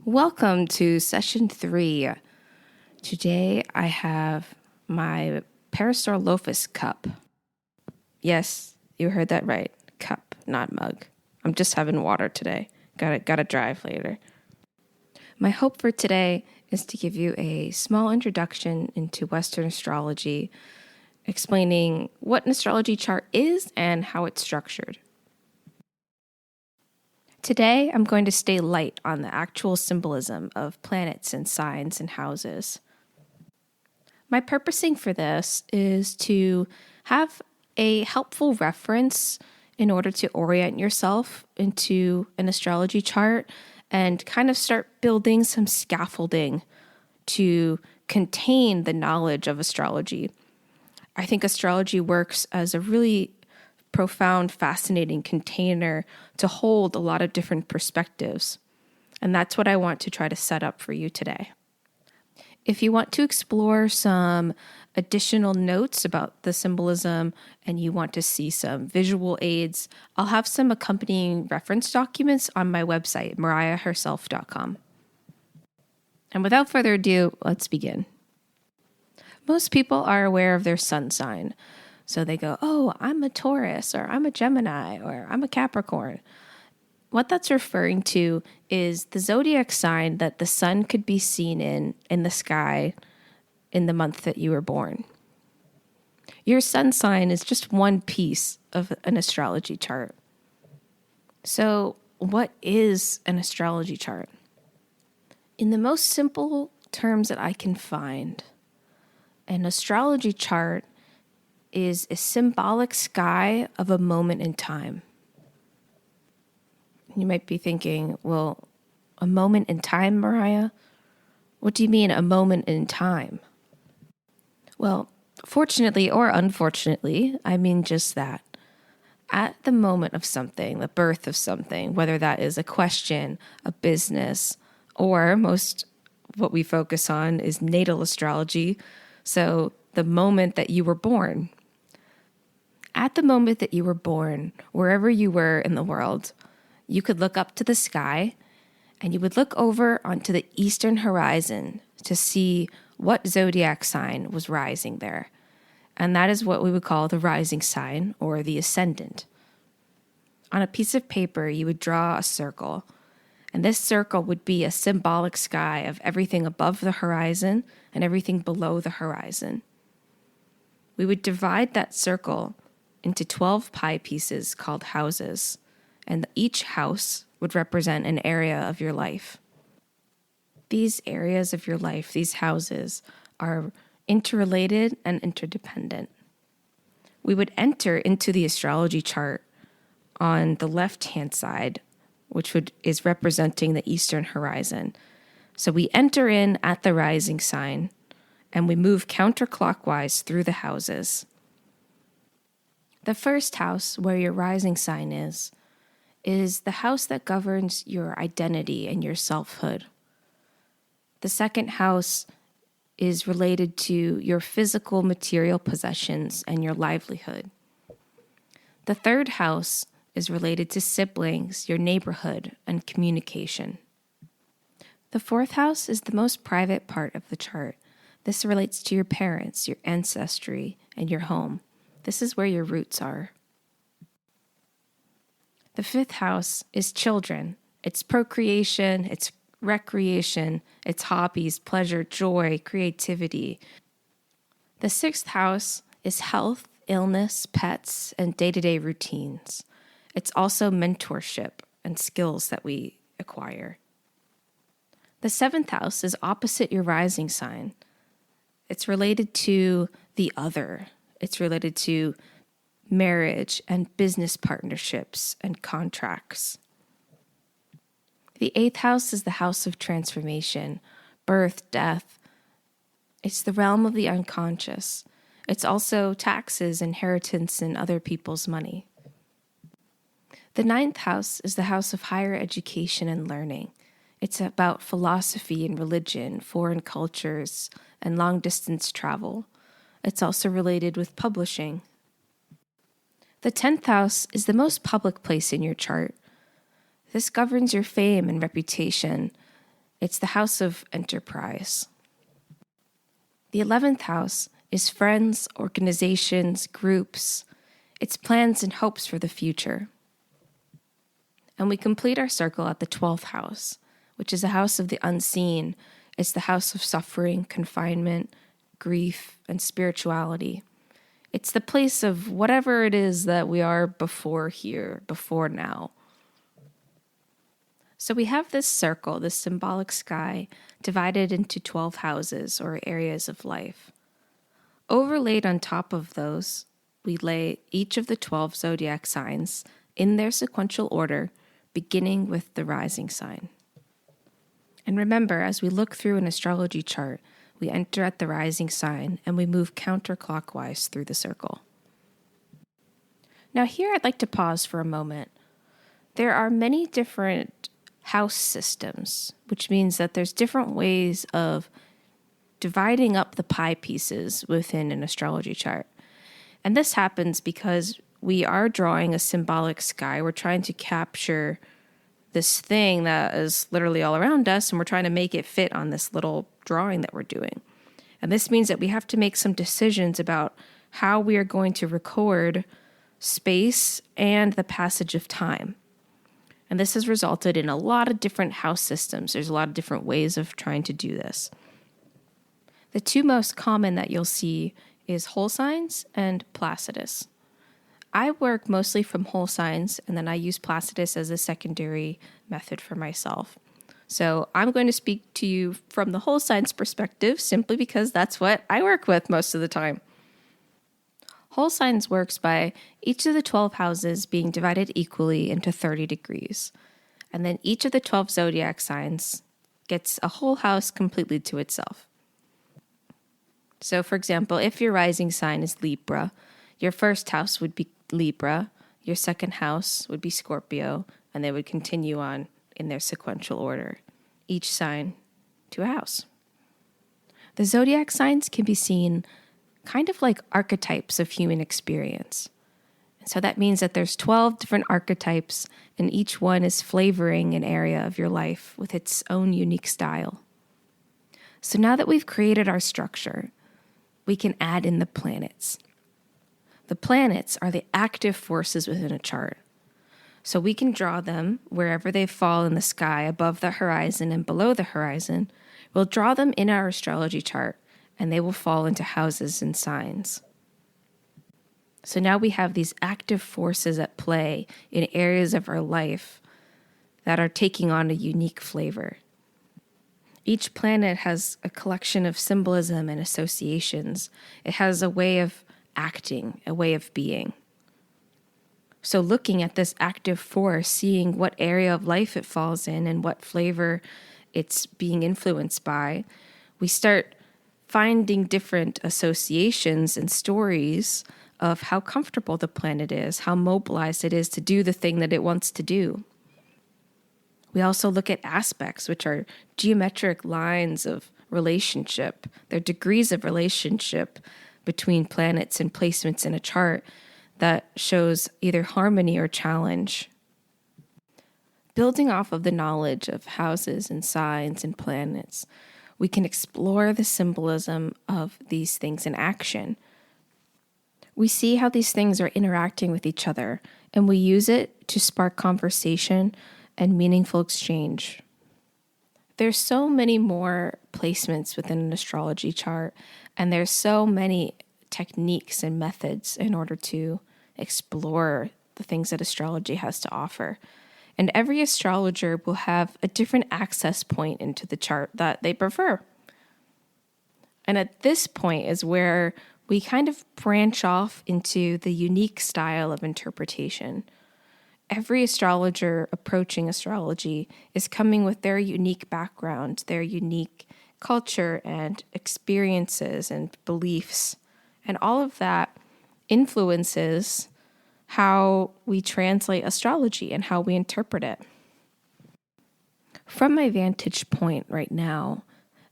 Welcome to session 3. Today I have my Parasaurolophus cup. Yes, you heard that right. Cup, not mug. I'm just having water today. Gotta drive later. My hope for today is to give you a small introduction into Western astrology, explaining what an astrology chart is and how it's structured. Today, I'm going to stay light on the actual symbolism of planets and signs and houses. My purposing for this is to have a helpful reference in order to orient yourself into an astrology chart and kind of start building some scaffolding to contain the knowledge of astrology. I think astrology works as a really profound, fascinating container to hold a lot of different perspectives. And that's what I want to try to set up for you today. If you want to explore some additional notes about the symbolism and you want to see some visual aids, I'll have some accompanying reference documents on my website, mariahherself.com. And without further ado, let's begin. Most people are aware of their sun sign. So they go, oh, I'm a Taurus, or I'm a Gemini, or I'm a Capricorn. What that's referring to is the zodiac sign that the sun could be seen in the sky in the month that you were born. Your sun sign is just one piece of an astrology chart. So what is an astrology chart? In the most simple terms that I can find, an astrology chart is a symbolic sky of a moment in time. You might be thinking, well, a moment in time, Mariah? What do you mean a moment in time? Well, fortunately or unfortunately, I mean just that. At the moment of something, the birth of something, whether that is a question, a business, or most what we focus on is natal astrology, so the moment that you were born. At the moment that you were born, wherever you were in the world, you could look up to the sky and you would look over onto the eastern horizon to see what zodiac sign was rising there. And that is what we would call the rising sign or the ascendant. On a piece of paper, you would draw a circle, and this circle would be a symbolic sky of everything above the horizon and everything below the horizon. We would divide that circle into 12 pie pieces called houses, and each house would represent an area of your life. These areas of your life, these houses, are interrelated and interdependent. We would enter into the astrology chart on the left-hand side, which is representing the eastern horizon. So we enter in at the rising sign, and we move counterclockwise through the houses. The first house, where your rising sign is the house that governs your identity and your selfhood. The second house is related to your physical material possessions and your livelihood. The third house is related to siblings, your neighborhood, and communication. The fourth house is the most private part of the chart. This relates to your parents, your ancestry, and your home. This is where your roots are. The fifth house is children. It's procreation, it's recreation, it's hobbies, pleasure, joy, creativity. The sixth house is health, illness, pets, and day-to-day routines. It's also mentorship and skills that we acquire. The seventh house is opposite your rising sign. It's related to the other. It's related to marriage and business partnerships and contracts. The eighth house is the house of transformation, birth, death. It's the realm of the unconscious. It's also taxes, inheritance, and other people's money. The ninth house is the house of higher education and learning. It's about philosophy and religion, foreign cultures, and long-distance travel. It's also related with publishing. The 10th house is the most public place in your chart. This governs your fame and reputation. It's the house of enterprise. The 11th house is friends, organizations, groups. It's plans and hopes for the future. And we complete our circle at the 12th house, which is a house of the unseen. It's the house of suffering, confinement, grief, and spirituality. It's the place of whatever it is that we are before here, before now. So we have this circle, this symbolic sky, divided into 12 houses or areas of life. Overlaid on top of those, we lay each of the 12 zodiac signs in their sequential order, beginning with the rising sign. And remember, as we look through an astrology chart, we enter at the rising sign and we move counterclockwise through the circle. Now here I'd like to pause for a moment. There are many different house systems, which means that there's different ways of dividing up the pie pieces within an astrology chart. And this happens because we are drawing a symbolic sky. We're trying to capture this thing that is literally all around us, and we're trying to make it fit on this little drawing that we're doing. And this means that we have to make some decisions about how we are going to record space and the passage of time. And this has resulted in a lot of different house systems. There's a lot of different ways of trying to do this. The two most common that you'll see is whole signs and Placidus. I work mostly from whole signs, and then I use Placidus as a secondary method for myself. So I'm going to speak to you from the whole signs perspective simply because that's what I work with most of the time. Whole signs works by each of the 12 houses being divided equally into 30 degrees. And then each of the 12 zodiac signs gets a whole house completely to itself. So for example, if your rising sign is Libra, your first house would be Libra, your second house would be Scorpio, and they would continue on in their sequential order, each sign to a house. The zodiac signs can be seen kind of like archetypes of human experience. And so that means that there's 12 different archetypes, and each one is flavoring an area of your life with its own unique style. So now that we've created our structure, we can add in the planets. The planets are the active forces within a chart. So we can draw them wherever they fall in the sky, above the horizon and below the horizon. We'll draw them in our astrology chart, and they will fall into houses and signs. So now we have these active forces at play in areas of our life that are taking on a unique flavor. Each planet has a collection of symbolism and associations. It has a way of acting, a way of being. So looking at this active force, seeing what area of life it falls in and what flavor it's being influenced by, we start finding different associations and stories of how comfortable the planet is, how mobilized it is to do the thing that it wants to do. We also look at aspects, which are geometric lines of relationship. They're degrees of relationship between planets and placements in a chart that shows either harmony or challenge. Building off of the knowledge of houses and signs and planets, we can explore the symbolism of these things in action. We see how these things are interacting with each other, and we use it to spark conversation and meaningful exchange. There's so many more placements within an astrology chart, and there's so many techniques and methods in order to explore the things that astrology has to offer. And every astrologer will have a different access point into the chart that they prefer. And at this point is where we kind of branch off into the unique style of interpretation. Every astrologer approaching astrology is coming with their unique background, their unique culture and experiences and beliefs. And all of that influences how we translate astrology and how we interpret it. From my vantage point right now,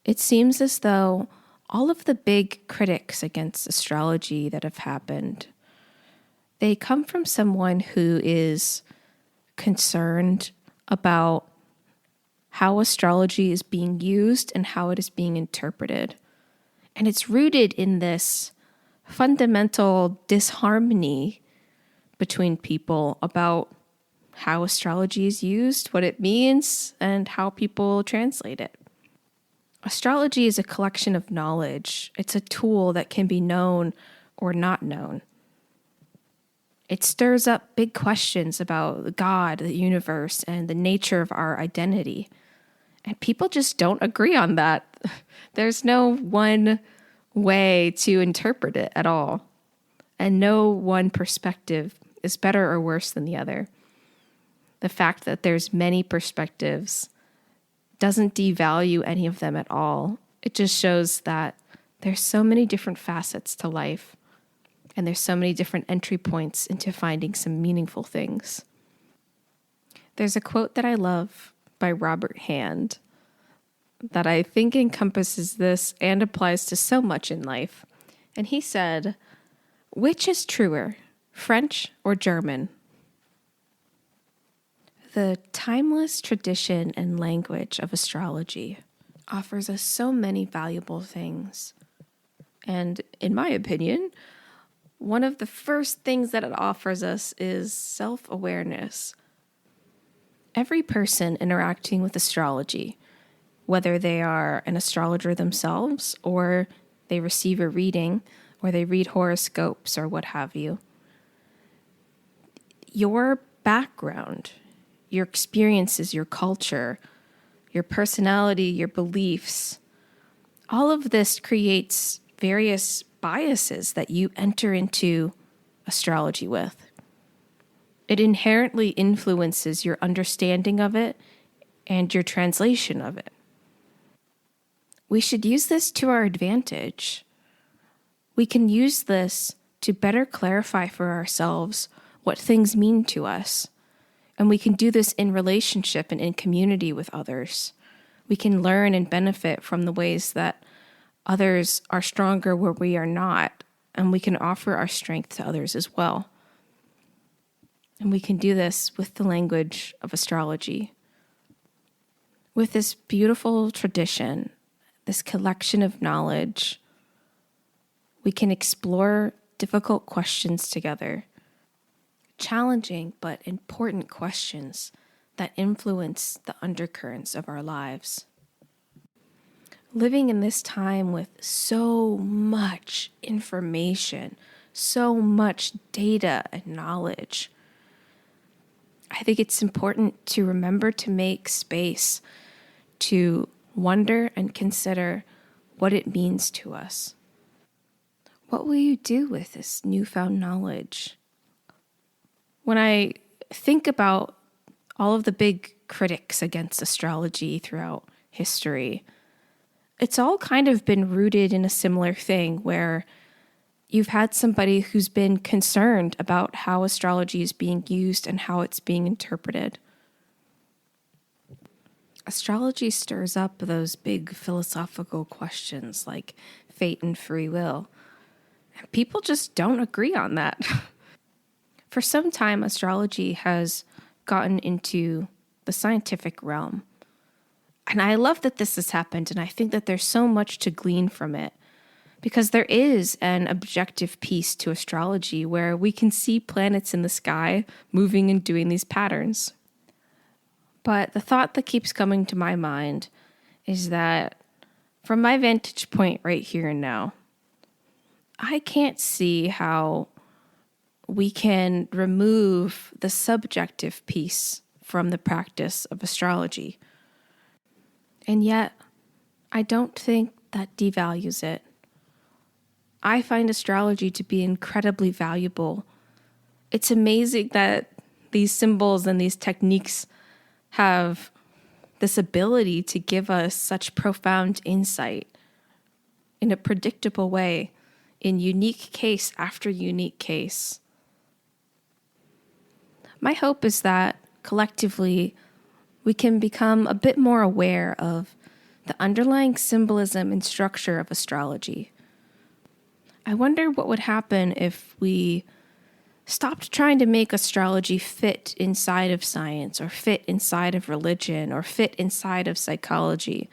it seems as though all of the big critics against astrology that have happened, they come from someone who is concerned about how astrology is being used and how it is being interpreted. And it's rooted in this fundamental disharmony between people about how astrology is used, what it means, and how people translate it. Astrology is a collection of knowledge. It's a tool that can be known or not known. It stirs up big questions about God, the universe, and the nature of our identity. And people just don't agree on that. There's no one way to interpret it at all. And no one perspective is better or worse than the other. The fact that there's many perspectives doesn't devalue any of them at all. It just shows that there's so many different facets to life, and there's so many different entry points into finding some meaningful things. There's a quote that I love by Robert Hand that I think encompasses this and applies to so much in life. And he said, "Which is truer, French or German?" The timeless tradition and language of astrology offers us so many valuable things. And in my opinion, one of the first things that it offers us is self-awareness. Every person interacting with astrology, whether they are an astrologer themselves or they receive a reading or they read horoscopes or what have you, your background, your experiences, your culture, your personality, your beliefs, all of this creates various biases that you enter into astrology with. It inherently influences your understanding of it and your translation of it. We should use this to our advantage. We can use this to better clarify for ourselves what things mean to us. And we can do this in relationship and in community with others. We can learn and benefit from the ways that others are stronger where we are not, and we can offer our strength to others as well. And we can do this with the language of astrology. With this beautiful tradition, this collection of knowledge, we can explore difficult questions together. Challenging but important questions that influence the undercurrents of our lives. Living in this time with so much information, so much data and knowledge, I think it's important to remember to make space to wonder and consider what it means to us. What will you do with this newfound knowledge? When I think about all of the big critics against astrology throughout history, it's all kind of been rooted in a similar thing where you've had somebody who's been concerned about how astrology is being used and how it's being interpreted. Astrology stirs up those big philosophical questions like fate and free will. And people just don't agree on that. For some time, astrology has gotten into the scientific realm. And I love that this has happened, and I think that there's so much to glean from it. Because there is an objective piece to astrology where we can see planets in the sky moving and doing these patterns. But the thought that keeps coming to my mind is that from my vantage point right here and now, I can't see how we can remove the subjective piece from the practice of astrology. And yet, I don't think that devalues it. I find astrology to be incredibly valuable. It's amazing that these symbols and these techniques have this ability to give us such profound insight in a predictable way, in unique case after unique case. My hope is that collectively we can become a bit more aware of the underlying symbolism and structure of astrology. I wonder what would happen if we stopped trying to make astrology fit inside of science or fit inside of religion or fit inside of psychology,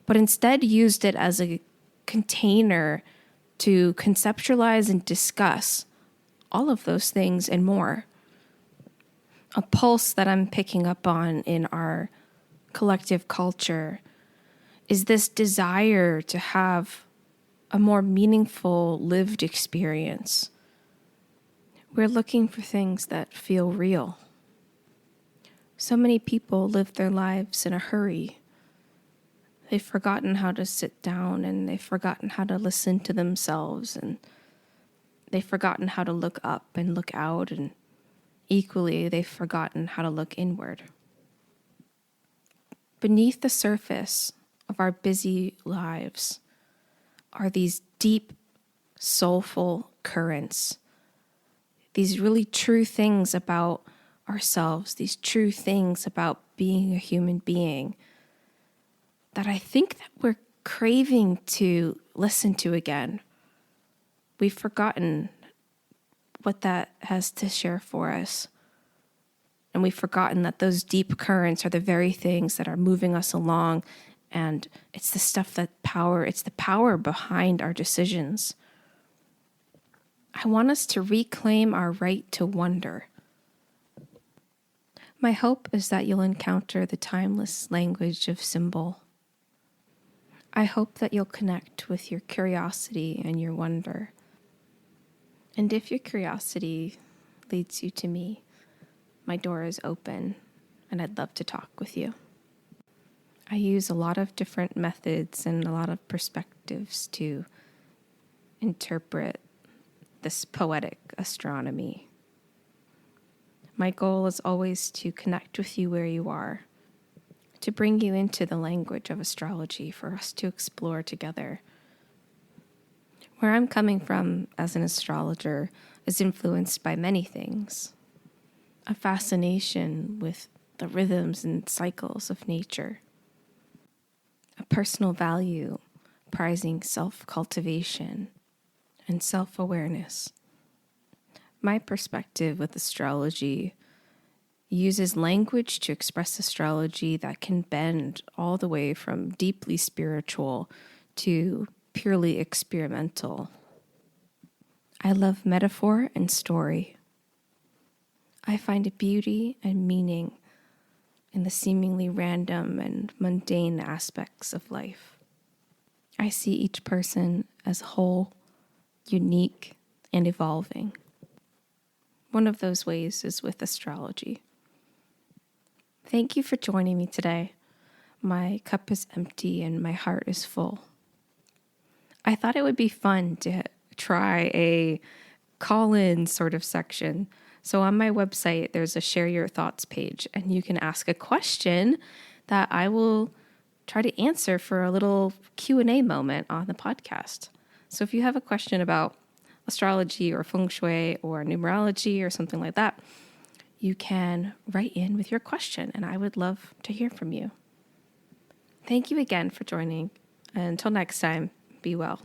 but instead used it as a container to conceptualize and discuss all of those things and more. A pulse that I'm picking up on in our collective culture is this desire to have a more meaningful lived experience. We're looking for things that feel real. So many people live their lives in a hurry. They've forgotten how to sit down, and they've forgotten how to listen to themselves, and they've forgotten how to look up and look out, and equally, they've forgotten how to look inward. Beneath the surface of our busy lives are these deep, soulful currents, these really true things about ourselves, these true things about being a human being that I think that we're craving to listen to again. We've forgotten what that has to share for us. And we've forgotten that those deep currents are the very things that are moving us along. And it's the stuff it's the power behind our decisions. I want us to reclaim our right to wonder. My hope is that you'll encounter the timeless language of symbol. I hope that you'll connect with your curiosity and your wonder. And if your curiosity leads you to me, my door is open, and I'd love to talk with you. I use a lot of different methods and a lot of perspectives to interpret this poetic astronomy. My goal is always to connect with you where you are, to bring you into the language of astrology for us to explore together. Where I'm coming from as an astrologer is influenced by many things. A fascination with the rhythms and cycles of nature. A personal value prizing self-cultivation and self-awareness. My perspective with astrology uses language to express astrology that can bend all the way from deeply spiritual to purely experimental. I love metaphor and story. I find beauty and meaning in the seemingly random and mundane aspects of life. I see each person as whole, unique, and evolving. One of those ways is with astrology. Thank you for joining me today. My cup is empty and my heart is full. I thought it would be fun to try a call-in sort of section. So on my website, there's a share your thoughts page, and you can ask a question that I will try to answer for a little Q&A moment on the podcast. So if you have a question about astrology or feng shui or numerology or something like that, you can write in with your question, and I would love to hear from you. Thank you again for joining. And until next time, be well.